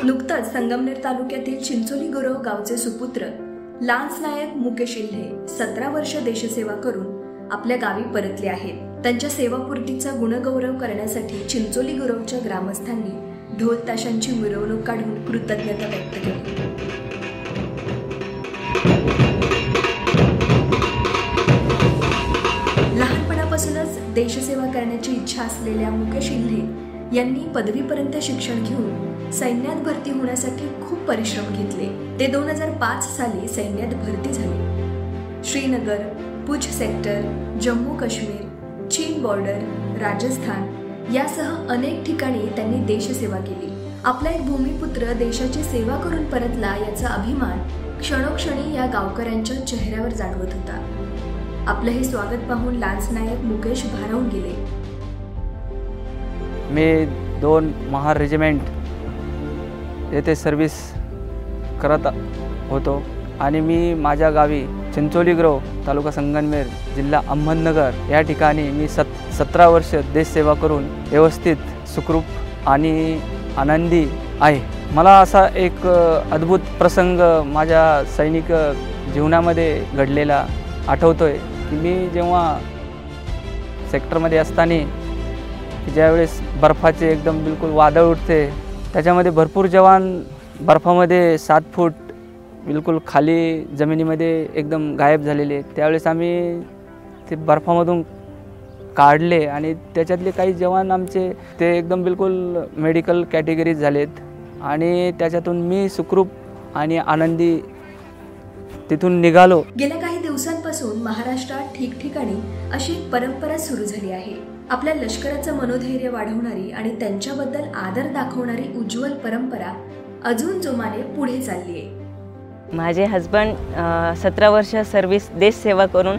नुकताच संगमनेर तालुक्यातील चिंचोली गुरव गावचे सुपुत्र लान्स नायक मुकेश इल्हे 17 वर्ष देशसेवा करून आपल्या गावी परतले आहेत। त्यांच्या सेवापूर्तीचा गुणगौरव करण्यासाठी चिंचोली गुरवच्या ग्रामस्थांनी ढोल ताशांची मिरवणूक काढून कृतज्ञता व्यक्त केली। लहानपणापासूनच देशसेवा करण्याची इच्छा असलेल्या मुकेश इल्हे यांनी पदवीपर्यंत शिक्षण घेऊन सैन्यात भरती होण्यासाठी खूप परिश्रम घेतले। ते 2005 साली सैन्यात भरती झाले। श्रीनगर, पूंछ सेक्टर, जम्मू काश्मीर, चीन बॉर्डर, राजस्थान यासह अनेक ठिकाणी त्यांनी देशसेवा केली। आपला एक भूमिपुत्र देशाची सेवा करून परतला याचा अभिमान क्षणोक्षणी या गावकऱ्यांच्या चेहऱ्यावर जाणवत होता। आपलं हे स्वागत पाहून लान्स नायक मुकेश भारावून गेले। मी 2 महार रेजिमेंट येथे सर्व्हिस करत होतो आणि मी माझ्या गावी चिंचोली गुरव तालुका संगमनेर जिल्हा अहमदनगर या ठिकाणी मी 17 वर्ष देशसेवा करून व्यवस्थित सुखरूप आणि आनंदी आहे। मला असा एक अद्भुत प्रसंग माझ्या सैनिक जीवनामध्ये घडलेला आठवतोय की मी जेव्हा सेक्टरमध्ये असताना ज्यावेळेस बर्फाचे एकदम बिलकुल वादळ उठते, त्याच्यामध्ये भरपूर जवान बर्फामध्ये 7 फूट बिलकुल खाली जमिनीमध्ये एकदम गायब झालेले। त्यावेळेस आम्ही ते बर्फामधून काढले आणि त्याच्यातले काही जवान आमचे ते एकदम बिलकुल मेडिकल कॅटेगरीज झालेत आणि त्याच्यातून मी सुखरूप आणि आनंदी तिथून निघालो। गेल्या काही दिवसांपासून महाराष्ट्रात ठिकठिकाणी अशी एक परंपरा सुरू झाली आहे। आपल्या लष्कराचं मनोधैर्य वाढवणारी आणि त्यांच्याबद्दल आदर दाखवणारी उज्ज्वल परंपरा अजून जोमाने पुढे चालली आहे। माझे हस्बंड 17 वर्ष सर्व्हिस देशसेवा करून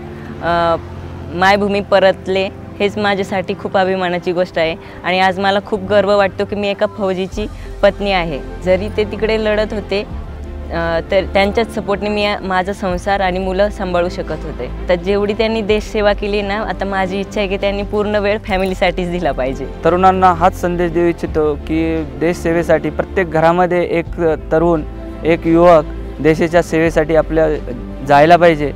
मायभूमी परतले, हेच माझ्यासाठी खूप अभिमानाची गोष्ट आहे आणि आज मला खूप गर्व वाटतो की मी एका फौजीची पत्नी आहे। जरी ते तिकडे लढत होते तर त्यांच्याच सपोर्टने मी माझा संसार आणि मुलं सांभाळू शकत होते। तर जेवढी त्यांनी देशसेवा केली ना, आता माझी इच्छा आहे की त्यांनी पूर्ण वेळ फॅमिलीसाठीच दिला पाहिजे। तरुणांना हाच संदेश देऊ इच्छितो की देशसेवेसाठी प्रत्येक घरामध्ये एक तरुण, एक युवक देशाच्या सेवेसाठी आपल्या जायला पाहिजे।